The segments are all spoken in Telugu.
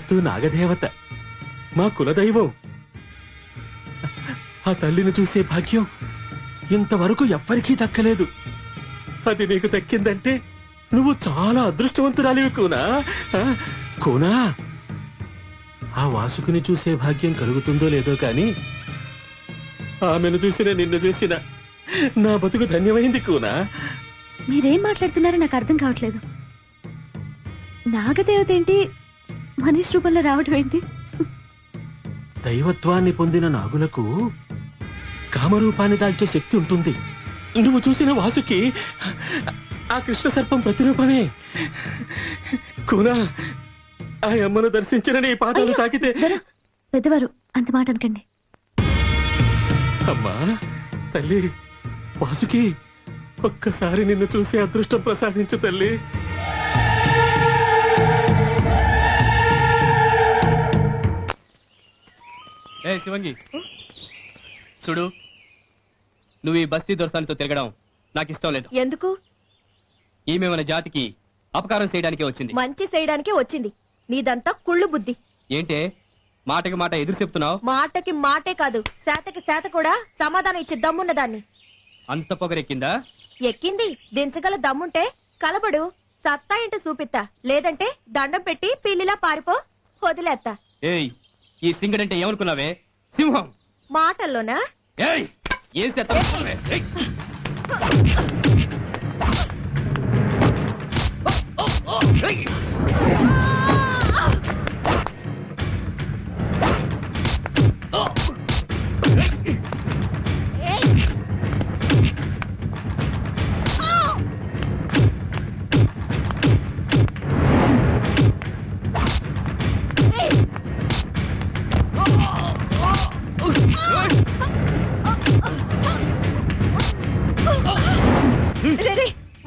సాక్షాత్తు నాగదేవత, మా కులదైవం. ఆ తల్లిని చూసే భాగ్యం ఇంతవరకు ఎవ్వరికీ దక్కలేదు. అది నీకు దక్కిందంటే నువ్వు చాలా అదృష్టవంతురాలివి కూనా. కూనా, ఆ వాసుకుని చూసే భాగ్యం కలుగుతుందో లేదో కాని ఆమెను చూసిన నిన్ను చూసిన నా బతుకు ధన్యమైంది కూనా. మీరేం మాట్లాడుతున్నారో నాకు అర్థం కావట్లేదు. నాగదేవత ఏంటి మనిషి రూపంలో రావడం ఏంటి? దైవత్వాన్ని పొందిన నాగులకు కామరూపాన్ని దాల్చే శక్తి ఉంటుంది. నువ్వు చూసిన వాసుకి ఆ కృష్ణ సర్పం ప్రతిరూపమే. కూనా, ఆ అమ్మను దర్శించిన నీ పాదాలు తాకితే. పెద్దవారు అంత మాట అనకండి. అమ్మా తల్లి, వాసుకి ఒక్కసారి నిన్ను చూసే అదృష్టం ప్రసాదించు తల్లి. ఏ శివంగి, చూడు, నువ్వు ఈ బస్తీ దొరసానితో తిరగడం నాకు ఇష్టం లేదు. ఎందుకు? ఈమె మన జాతికి అపకారం చేయడానికే వచ్చింది. మంచి చేయడానికే వచ్చింది. నీదంతా కుళ్ళు బుద్ధి. ఏంటే మాటకి మాట ఎదురు చెప్తున్నావు? మాటకి మాటే కాదు, శాతకి శాత కూడా సమాధానం ఇచ్చే దమ్మున్నదాన్ని. అంత పొగరెక్కిందా? ఎక్కింది. దించగల దమ్ముంటే కలబడు, సత్తా ఇంటి చూపిత్తా. లేదంటే దండం పెట్టి పిల్లిలా పారిపో, వదిలేత్తా. ఏయ్, ఈ సింగడంటే ఏమనుకున్నావే? సింహం. మాటల్లోనా? ఏయ్, ఏం చేస్తావే?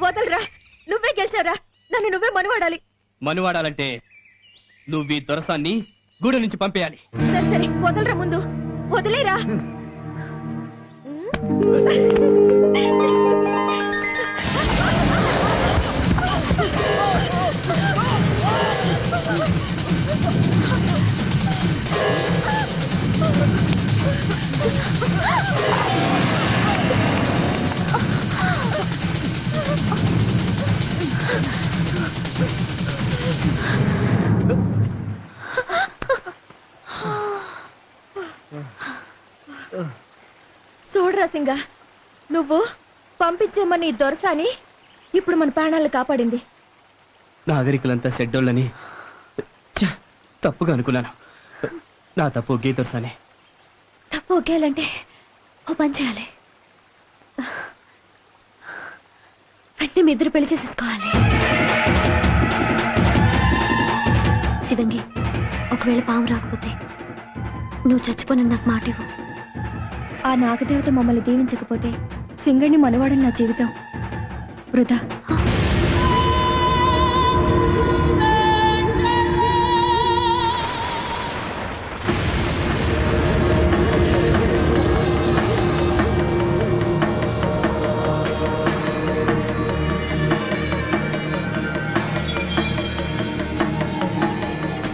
వదలరా, నువ్వే గెలిచారా. నన్ను నువ్వే మనువాడాలి. మనువాడాలంటే నువ్వు ఈ దొరసాన్ని గూడ నుంచి పంపేయాలి. సరే సరే, వదలరా, ముందు వదిలేరా. చూడరా సింగ, నువ్వు పంపించేమని దొరసాని ఇప్పుడు మన ప్రాణాలు కాపాడింది. నాగరికులంతా సెడ్డోళ్ళని తప్పుగా అనుకున్నాను. నా తప్పు ఒకే దొరసాని. తప్పు ఒకేయాలంటే ఓ పని చేయాలి. అంటే మీ ఇద్దరు పెళ్లి చేసేసుకోవాలి. శివంగి, ఒకవేళ పాము రాకపోతే నువ్వు చచ్చిపోనని నాకు మాట ఇవ్వు. ఆ నాగదేవత మమ్మల్ని దీవించకపోతే సింగడిని మనవాడని నా జీవితం వృధా.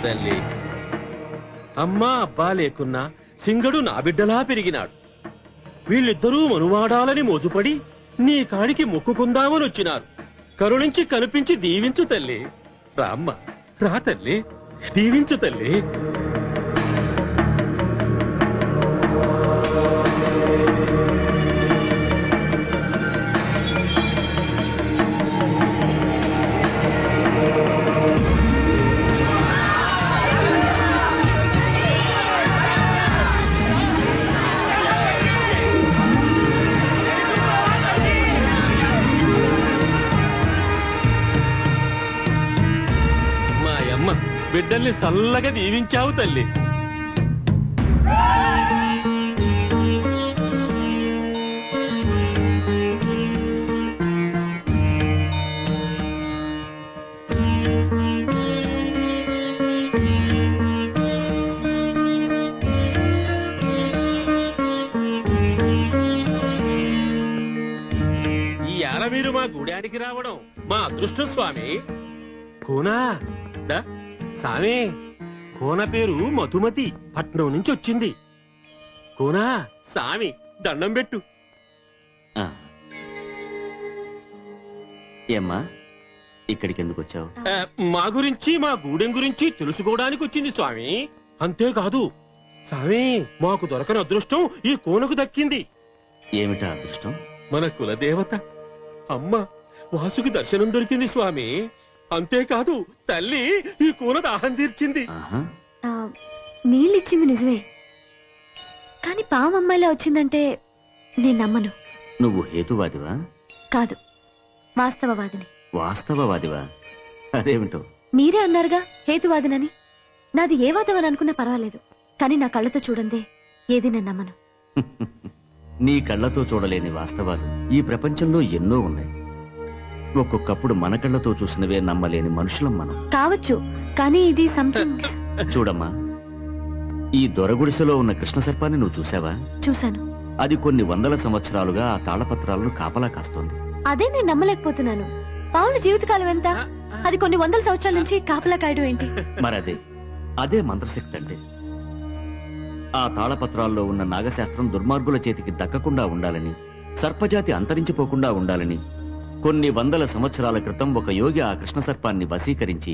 తల్లి, అమ్మా అబ్బా లేకున్నా సింగడు నా బిడ్డలా పెరిగినాడు. వీళ్ళిద్దరూ మనువాడాలని మోజుపడి నీ కాడికి మొక్కుకుందామని వచ్చినారు. కరుణించి కనిపించి దీవించు తల్లి. రామ్మ, రా తల్లి, దీవించు తల్లి. బిడ్డల్ని చల్లగా దీవించావు తల్లి. ఈ ఏళ మీరు మా గూడానికి రావడం మా అదృష్టం స్వామి. కూనా, స్వామి, కోన పేరు మధుమతి, పట్నం నుంచి వచ్చింది. కోనా సామి దండం పెట్టు. ఏమ్మా ఇక్కడికి ఎందుకు వచ్చావు? మా గురించి మా గూడెం గురించి తెలుసుకోవడానికి వచ్చింది స్వామి. అంతేకాదు స్వామి, మాకు దొరకని అదృష్టం ఈ కోనకు దక్కింది. ఏమిటా అదృష్టం? మన కులదేవత అమ్మ వాసుకి దర్శనం దొరికింది స్వామి. అంతేకాదు తల్లి ఈ కోన దాహం తీర్చింది. నీళ్ళిచ్చింది నిజమే, కానీ పాము అమ్మాయిలా వచ్చిందంటే నేను నమ్మను. నువ్వు హేతువాదివా? కాదు, వాస్తవవాదిని. వాస్తవవాదివా? అదేమిటో. మీరే అన్నారుగా హేతువాదినని. నాది ఏ వాదం అని అనుకున్నా పర్వాలేదు, కానీ నా కళ్ళతో చూడందే ఏది నేను నమ్మను. నీ కళ్ళతో చూడలేని వాస్తవాలు ఈ ప్రపంచంలో ఎన్నో ఉన్నాయి. ఒక్కొక్కప్పుడు మన కళ్ళతో చూసినవే నమ్మలేని మనుషులం మనం. కావచ్చు, కానీ ఇది సంథింగ్. చూడమ్మా, ఈ దొరగుడిసెలో ఉన్న కృష్ణ సర్పాన్ని నువ్వు చూసావా? చూశాను. అది కొన్ని వందల సంవత్సరాలుగా ఆ తాళపత్రాలను కాపలా కాస్తోంది. అదే నేను నమ్మలేకపోతున్నాను. పావుల జీవితకాలం ఎంత? అది కొన్ని వందల సంవత్సరాల నుంచి కాపలా కాయడం ఏంటి? మరదే అదే మంత్రశక్తి అంటే. ఆ తాళపత్రాల్లో ఉన్న నాగశాస్త్రం దుర్మార్గుల చేతికి దక్కకుండా ఉండాలని, సర్పజాతి అంతరించిపోకుండా ఉండాలని కొన్ని వందల సంవత్సరాల క్రితం ఒక యోగి ఆ కృష్ణ సర్పాన్ని వశీకరించి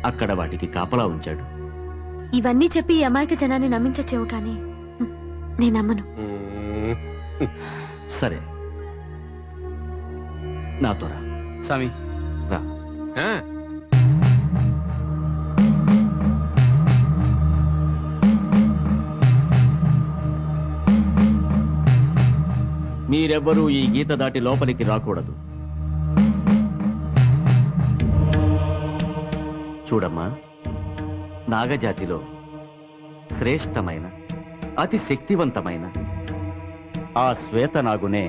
అక్కడ వాటికి కాపలా ఉంచాడు. ఇవన్నీ చెప్పి ఈ అమాయక జనాన్ని నమ్మించచ్చేమో, కానీ నేను నమ్మను. సరే, నాతో రా. స్వామి రా. మీరెవ్వరూ ఈ గీత దాటి లోపలికి రాకూడదు. చూడమ్మా, నాగజాతిలో శ్రేష్టమైన అతి శక్తివంతమైన ఆ శ్వేతనాగునే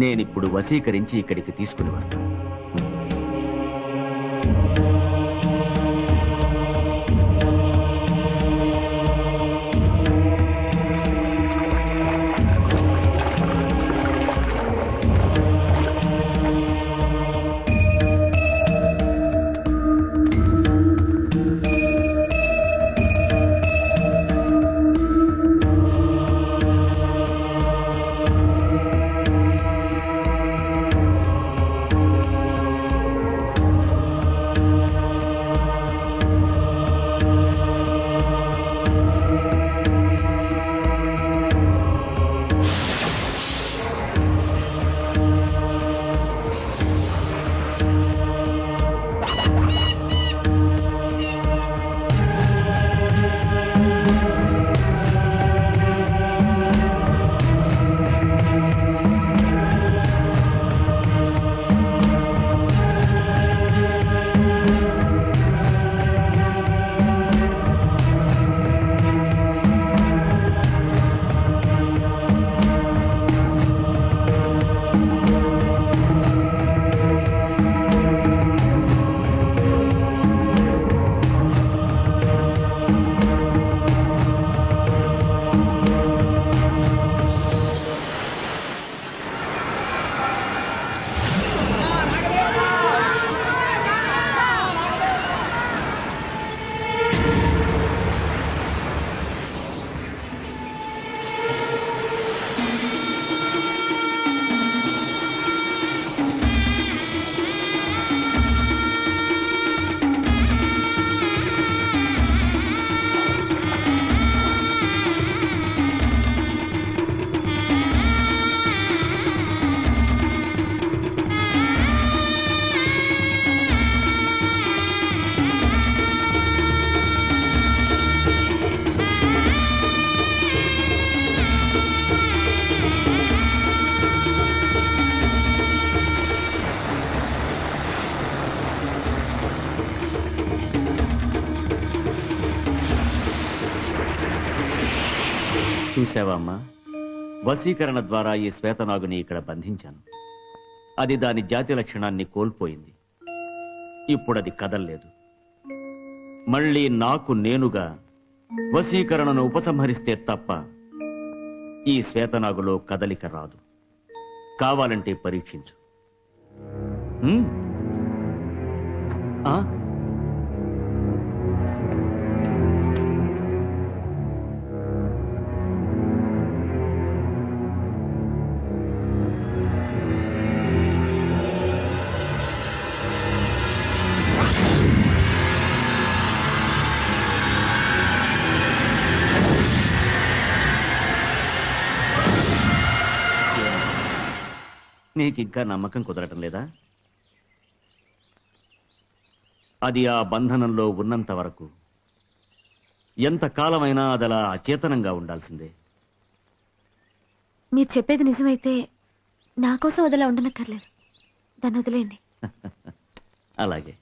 నేనిప్పుడు వశీకరించి ఇక్కడికి తీసుకుని వస్తాను. చూసావా అమ్మా, వశీకరణ ద్వారా ఈ శ్వేతనాగుని ఇక్కడ బంధించాను. అది దాని జాతి లక్షణాన్ని కోల్పోయింది. ఇప్పుడది కదల్లేదు. మళ్ళీ నాకు నేనుగా వశీకరణను ఉపసంహరిస్తే తప్ప ఈ శ్వేతనాగులో కదలిక రాదు. కావాలంటే పరీక్షించు. నీకింకా నమ్మకం కుదరటం లేదా? అది ఆ బంధనంలో ఉన్నంత వరకు ఎంత కాలమైనా అదలా అచేతనంగా ఉండాల్సిందే. మీరు చెప్పేది నిజమైతే నా కోసం వదిలా ఉండనక్కర్లేదు. దాన్ని వదిలేయండి. అలాగే.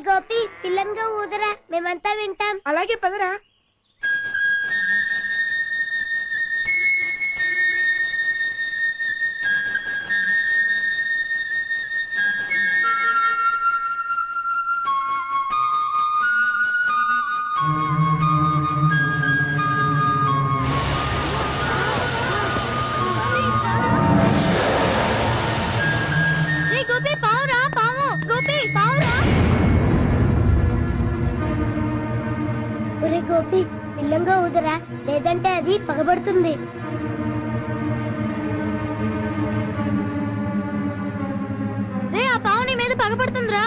గోపి పిల్లంగా ఊదరా, మేమంతా వింటాం. అలాగే పదరా. గోపి పావురా, పావు గోపి పావురా. ఒరే గోపి పిల్లంగా ఊదరా, లేదంటే అది పగబడుతుంది. రే ఆ పావు నీ మీద పగబడుతుందిరా.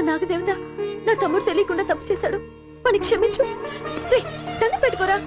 నాగదేవత, నా తమ్ముడు తెలియకుండా తప్పు చేశాడు, వాడిని క్షమించు. దండం పెట్టుకోరా.